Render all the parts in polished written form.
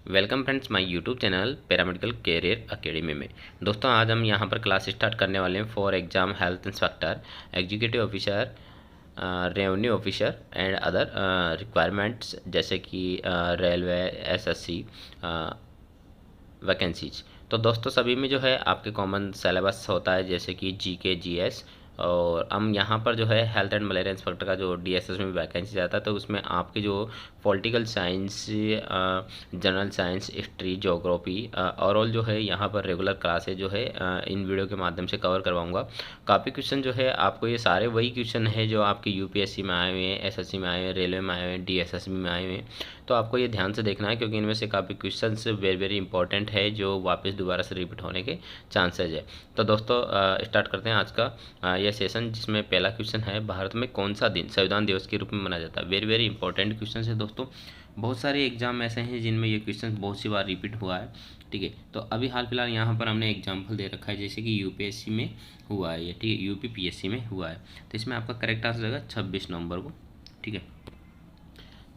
Welcome friends my YouTube channel paramedical career academy में। दोस्तों आज हम यहां पर क्लास स्टार्ट करने वाले हैं for exam health inspector, executive officer, revenue officer and other requirements जैसे कि रेलवे, एसएससी वैकेंसीज। तो दोस्तों सभी में जो है आपके कॉमन सिलेबस होता है जैसे कि जीके, जीएस, और हम यहाँ पर जो है हेल्थ एंड मलेरिया इंस्पेक्टर का जो डीएसएस में वैकेंसी आता है तो उसमें आपके जो political science, general science, history, geography overall जो है यहाँ पर रेगुलर क्लासेज जो है इन वीडियो के माध्यम से कवर करवाऊंगा। काफ़ी क्वेश्चन जो है आपको ये सारे वही क्वेश्चन है जो आपके यूपीएससी में आए हुए हैं, एसएससी में आए हुए हैं, रेलवे में आए हुए हैं, डीएसएस में आए हुए हैं। तो आपको ये ध्यान से देखना है क्योंकि इनमें से काफ़ी क्वेश्चन वेरी वेरी इंपॉर्टेंट है जो वापस दोबारा से रिपीट होने के चांसेज है। तो दोस्तों स्टार्ट करते हैं आज का यह सेशन, जिसमें पहला क्वेश्चन है भारत में कौन सा दिन संविधान दिवस के रूप में मनाया जाता है। वेरी वेरी इंपॉर्टेंट क्वेश्चन है दोस्तों। बहुत सारे एग्जाम ऐसे हैं जिनमें ये क्वेश्चन बहुत सी बार रिपीट हुआ है। ठीक है, तो अभी हाल फिलहाल यहाँ पर हमने एग्जाम्पल दे रखा है जैसे कि यूपीएससी में हुआ है ये, ठीक है, यूपीपीएससी में हुआ है। तो इसमें आपका करेक्ट आंसर रहेगा 26 नवंबर को। ठीक है,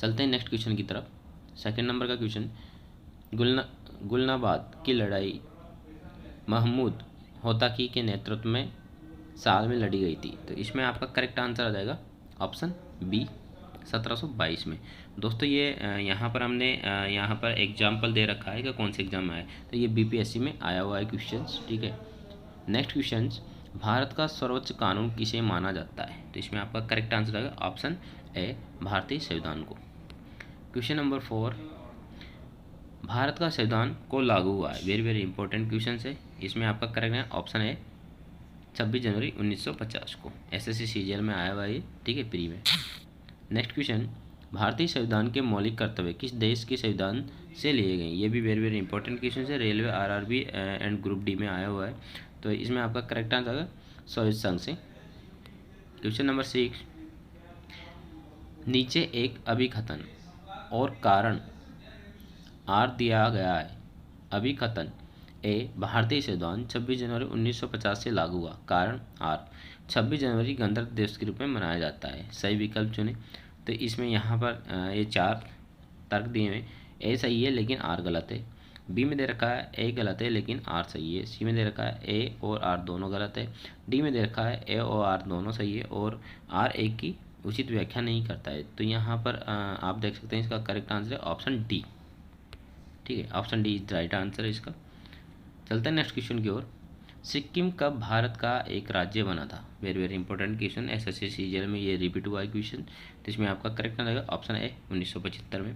चलते हैं नेक्स्ट क्वेश्चन की तरफ। सेकंड नंबर का क्वेश्चन, गुलनाबाद की लड़ाई महमूद होताकी के नेतृत्व में साल में लड़ी गई थी। तो इसमें आपका करेक्ट आंसर आ जाएगा ऑप्शन बी, 1722 में। दोस्तों ये यहाँ पर हमने यहाँ पर एग्जाम्पल दे रखा है कि कौन से एग्जाम में आए, तो ये बीपीएससी में आया हुआ है क्वेश्चन। ठीक है, नेक्स्ट क्वेश्चन, भारत का सर्वोच्च कानून किसे माना जाता है। तो इसमें आपका करेक्ट आंसर आएगा ऑप्शन ए, भारतीय संविधान को। क्वेश्चन नंबर 4, भारत का संविधान को लागू हुआ है। वेरी वेरी इंपॉर्टेंट क्वेश्चन है। इसमें आपका करेक्ट है ऑप्शन है 26 जनवरी 1950 को। एसएससी सीजीएल में आया हुआ है, ठीक है, प्री में। नेक्स्ट क्वेश्चन, भारतीय संविधान के मौलिक कर्तव्य किस देश के संविधान से लिए गए। ये भी वेरी वेरी इंपॉर्टेंट क्वेश्चन है। Railway, RRB and group D में आया हुआ है। तो इसमें आपका करेक्ट आंसर आएगा सोवियत संघ से। क्वेश्चन नंबर 6, नीचे एक अभिकथन और कारण आर दिया गया है। अभिकथन ए, भारतीय संविधान 26 जनवरी 1950 से लागू हुआ। कारण आर, 26 जनवरी गणतंत्र दिवस के रूप में मनाया जाता है। सही विकल्प चुने। तो इसमें यहाँ पर ये 4 तर्क दिए हुए। ए सही है लेकिन आर गलत है। बी में दे रखा है ए गलत है लेकिन आर सही है। सी में दे रखा है ए और आर दोनों गलत है। डी में दे रखा है ए और आर दोनों सही है और आर ए की उचित व्याख्या नहीं करता है। तो यहाँ पर आप देख सकते हैं इसका करेक्ट आंसर है ऑप्शन डी। ठीक है, option D is right answer है इसका। चलते हैं नेक्स्ट क्वेश्चन की ओर। सिक्किम कब भारत का एक राज्य बना था। Very very important question, SSC CGL में ये रिपीट हुआ है क्वेश्चन। तो इसमें आपका करेक्ट आंसर आएगा ऑप्शन ए, 1975 में।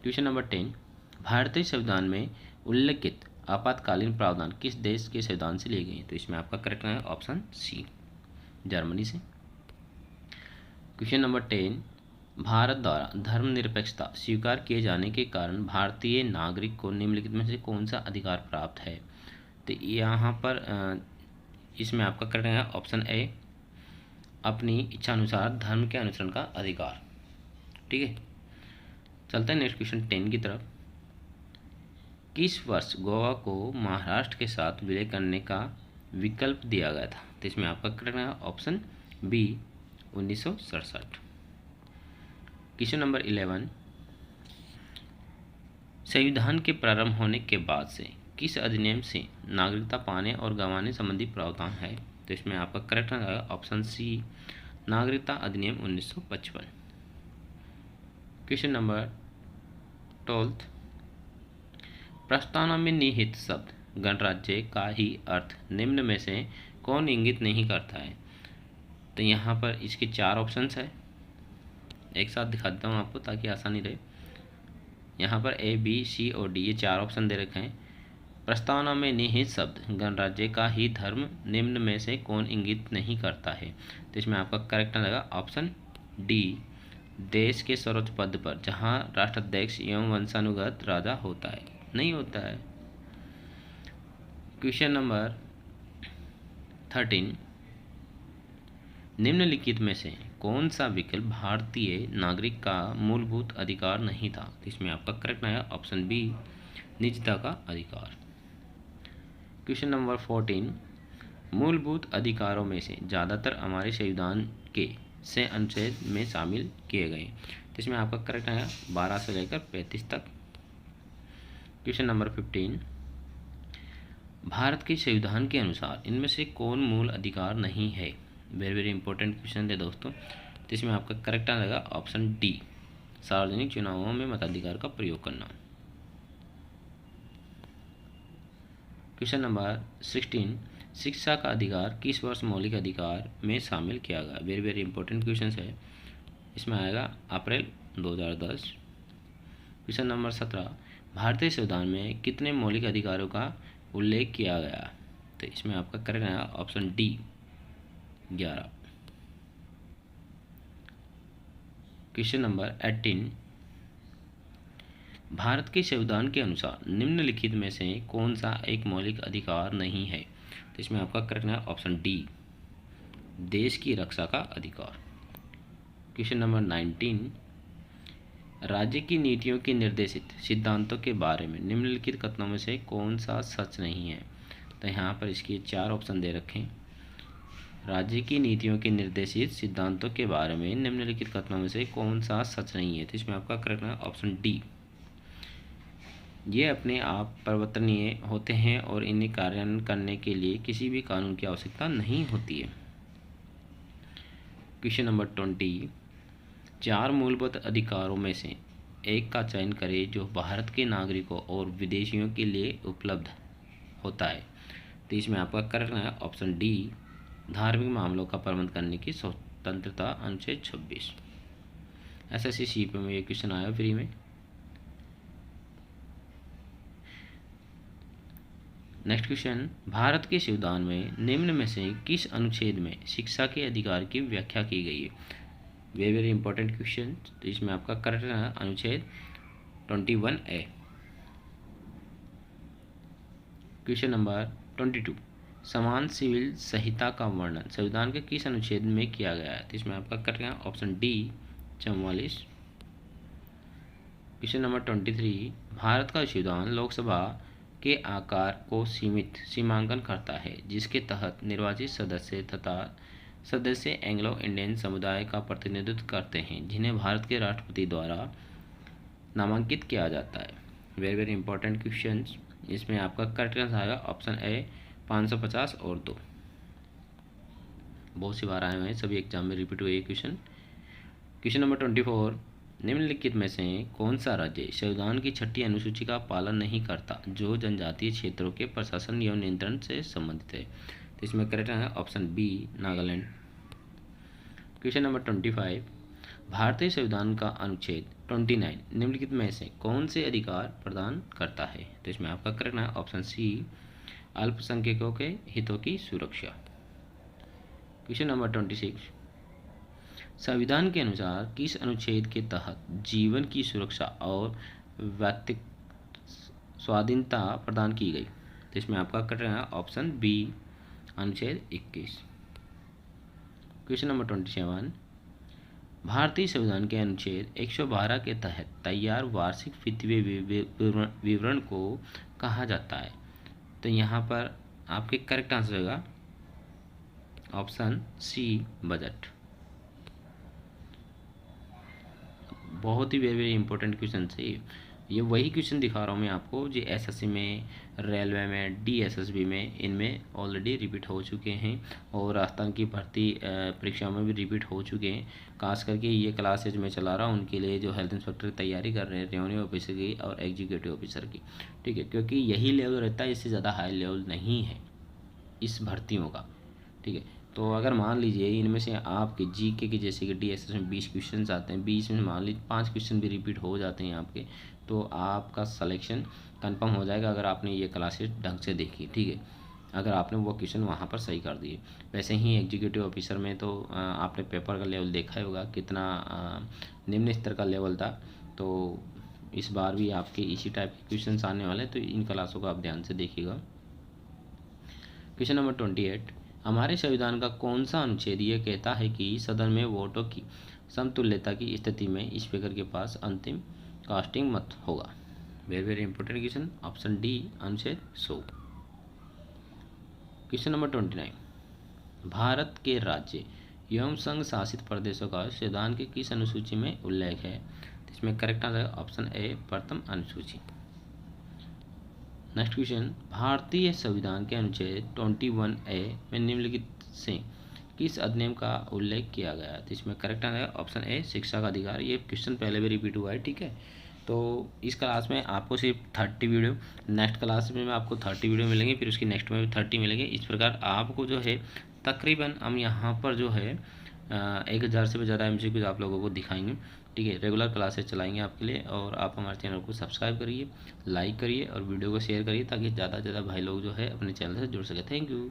क्वेश्चन नंबर 10, भारतीय संविधान में उल्लेखित आपातकालीन प्रावधान किस देश के संविधान से लिए गए हैं। तो इसमें आपका correct answer option C, Germany से। क्वेश्चन नंबर 10, भारत द्वारा धर्मनिरपेक्षता स्वीकार किए जाने के कारण भारतीय नागरिक को निम्नलिखित में से कौन सा अधिकार प्राप्त है। तो यहाँ पर इसमें आपका करेक्ट है ऑप्शन ए, अपनी इच्छा अनुसार धर्म के अनुसरण का अधिकार। ठीक है, चलते हैं नेक्स्ट क्वेश्चन 10 की तरफ। किस वर्ष गोवा को महाराष्ट्र के साथ विलय करने का विकल्प दिया गया था। तो इसमें आपका करेक्ट है ऑप्शन बी, 1967। क्वेश्चन नंबर 11, संविधान के प्रारंभ होने के बाद से किस अधिनियम से नागरिकता पाने और गंवाने संबंधी प्रावधान है। तो इसमें आपका करेक्ट आंसर आएगा ऑप्शन सी, नागरिकता अधिनियम 1955। क्वेश्चन नंबर 12, प्रस्तावना में निहित शब्द गणराज्य का ही अर्थ निम्न में से कौन इंगित नहीं करता है। तो यहाँ पर इसके 4 ऑप्शंस है, एक साथ दिखा देता हूँ आपको ताकि आसानी रहे। यहाँ पर ए, बी, सी और डी, ये 4 ऑप्शन दे रखे हैं। प्रस्तावना में निहित शब्द गणराज्य का ही धर्म निम्न में से कौन इंगित नहीं करता है। तो इसमें आपका करेक्ट आंसर आएगा ऑप्शन डी, देश के सर्वोच्च पद पर जहाँ राष्ट्राध्यक्ष एवं वंशानुगत राजा होता है, नहीं होता है। क्वेश्चन नंबर 13, निम्नलिखित में से कौन सा विकल्प भारतीय नागरिक का मूलभूत अधिकार नहीं था। तो इसमें आपका करेक्ट आएगा ऑप्शन बी, निजता का अधिकार। क्वेश्चन नंबर 14, मूलभूत अधिकारों में से ज़्यादातर हमारे संविधान के से अनुच्छेद में शामिल किए गए। तो इसमें आपका करेक्ट आएगा 12 से लेकर 35 तक। क्वेश्चन नंबर 15, भारत के संविधान के अनुसार इनमें से कौन मूल अधिकार नहीं है? वेरी वेरी इंपॉर्टेंट क्वेश्चन है दोस्तों। तो इसमें आपका करेक्ट आंसर आएगा ऑप्शन डी, सार्वजनिक चुनावों में मताधिकार का प्रयोग करना। क्वेश्चन नंबर 16, शिक्षा का अधिकार किस वर्ष मौलिक अधिकार में शामिल किया गया? वेरी वेरी इंपॉर्टेंट क्वेश्चन है। इसमें आएगा अप्रैल 2010। क्वेश्चन नंबर 17, भारतीय संविधान में कितने मौलिक अधिकारों का उल्लेख किया गया? तो इसमें आपका करेक्ट आएगा option D, 11। Question number 18, Bharat के संविधान के अनुसार निम्नलिखित में से कौन सा एक मौलिक अधिकार नहीं है? तो इसमें आपका करेक्ट है ऑप्शन डी, देश की रक्षा का अधिकार। क्वेश्चन नंबर 19, राज्य की नीतियों के निर्देशित सिद्धांतों के बारे में निम्नलिखित कथनों में से कौन सा सच नहीं है? तो यहाँ पर इसके 4 ऑप्शन दे रखे हैं। राज्य की नीतियों के निर्देशित सिद्धांतों के बारे में निम्नलिखित कथनों में से कौन सा सच नहीं है? तो इसमें आपका करेक्ट है ऑप्शन डी, ये अपने आप परिवर्तनीय होते हैं और इन्हें कार्यान्वयन करने के लिए किसी भी कानून की आवश्यकता नहीं होती है। क्वेश्चन नंबर 20, 4 मूलभूत अधिकारों में से एक का चयन करें जो भारत के नागरिकों और विदेशियों के लिए उपलब्ध होता है। तो इसमें आपका करेक्ट है ऑप्शन डी, धार्मिक मामलों का प्रबंध करने की स्वतंत्रता, अनुच्छेद 26। एसएससी सीपी में ये क्वेश्चन आया फ्री में। नेक्स्ट क्वेश्चन, भारत के संविधान में निम्न में से किस अनुच्छेद में शिक्षा के अधिकार की व्याख्या की गई है? Very very important question. तो इसमें आपका करेक्ट है अनुच्छेद 21A। क्वेश्चन नंबर 22, समान सिविल संहिता का वर्णन संविधान के किस अनुच्छेद में किया गया है? तो इसमें आपका करेक्ट है option D, 44। Question number 23, Bharat का संविधान लोकसभा के आकार को सीमांकन करता है जिसके तहत निर्वाचित सदस्य तथा सदस्य एंग्लो इंडियन समुदाय का प्रतिनिधित्व करते हैं जिन्हें भारत के राष्ट्रपति द्वारा नामांकित किया जाता है। Very very important question. इसमें आपका करेक्ट आंसर आएगा ऑप्शन ए, 550 और 2। बहुत सी बार आए हुए हैं, सभी एग्जाम में रिपीट हुए क्वेश्चन। क्वेश्चन नंबर 24, निम्नलिखित में से कौन सा राज्य संविधान की 6ठी अनुसूची का पालन नहीं करता जो जनजातीय क्षेत्रों के प्रशासन एवं नियंत्रण से संबंधित है? तो इसमें करेक्ट है option B, Nagaland. Question number 25, भारतीय संविधान का अनुच्छेद 29 निम्नलिखित में से कौन से अधिकार प्रदान करता है? तो इसमें आपका करेक्ट है ऑप्शन सी, अल्पसंख्यकों के हितों की सुरक्षा। क्वेश्चन नंबर 26, संविधान के अनुसार किस अनुच्छेद के तहत जीवन की सुरक्षा और व्यक्तिगत स्वाधीनता प्रदान की गई? तो इसमें आपका कट रहा है ऑप्शन बी, अनुच्छेद 21। क्वेश्चन नंबर 27, भारतीय संविधान के अनुच्छेद 112 के तहत तैयार वार्षिक वित्तीय विवरण को कहा जाता है? तो यहाँ पर आपके करेक्ट आंसर होगा ऑप्शन सी, बजट। बहुत ही वेरी वेरी इंपॉर्टेंट क्वेश्चन है ये वही क्वेश्चन दिखा रहा हूँ मैं आपको जो एसएससी में, रेलवे में, डीएसएसबी में, इनमें ऑलरेडी रिपीट हो चुके हैं और राजस्थान की भर्ती परीक्षा में भी रिपीट हो चुके हैं। खास करके ये क्लासेज में चला रहा हूँ उनके लिए जो हेल्थ इंस्पेक्टर की तैयारी कर रहे हैं, रेवेन्यू ऑफिसर की और एग्जीक्यूटिव ऑफिसर की, ठीक है, क्योंकि यही लेवल रहता है, इससे ज़्यादा हाई लेवल नहीं है इस भर्तियों का, ठीक है। तो अगर मान लीजिए इनमें से आपके जीके के जैसे कि डीएसएस में 20 क्वेश्चन आते हैं, 20 में मान लीजिए 5 क्वेश्चन भी रिपीट हो जाते हैं आपके, तो आपका सिलेक्शन कंफर्म हो जाएगा अगर आपने ये क्लासेस ढंग से देखी, ठीक है, अगर आपने वो क्वेश्चन वहाँ पर सही कर दिए। वैसे ही एग्जीक्यूटिव ऑफिसर में तो आपने पेपर का लेवल देखा ही होगा कितना निम्न स्तर का लेवल था, तो इस बार भी आपके इसी टाइप के क्वेश्चन आने वाले हैं, तो इन क्लासों को आप ध्यान से देखिएगा। क्वेश्चन नंबर 28, हमारे संविधान का कौन सा अनुच्छेद ये कहता है कि सदन में वोटों की समतुल्यता की स्थिति में स्पीकर के पास अंतिम कास्टिंग मत होगा? Very very important question, option D, अनुच्छेद 100। क्वेश्चन नंबर 29, भारत के राज्य एवं संघ शासित प्रदेशों का संविधान के किस अनुसूची में उल्लेख है? इसमें करेक्ट आंसर ऑप्शन ए, प्रथम अनुसूची। नेक्स्ट क्वेश्चन, भारतीय संविधान के अनुच्छेद 21A में निम्नलिखित से किस अधिनियम का उल्लेख किया गया है? तो इसमें करेक्ट आंसर है ऑप्शन ए, शिक्षा का अधिकार। ये क्वेश्चन पहले भी रिपीट हुआ है, ठीक है। तो इस क्लास में आपको सिर्फ 30 वीडियो, नेक्स्ट क्लास में आपको 30 वीडियो मिलेंगे, फिर उसकी नेक्स्ट में भी 30 मिलेंगे। इस प्रकार आपको जो है तकरीबन हम यहाँ पर जो है 1000 से भी ज़्यादा MCQ आप लोगों को दिखाएंगे, ठीक है। रेगुलर क्लासेस चलाएंगे आपके लिए, और आप हमारे चैनल को सब्सक्राइब करिए, लाइक करिए और वीडियो को शेयर करिए, ताकि ज़्यादा से ज़्यादा भाई लोग जो है अपने चैनल से जुड़ सके। Thank you.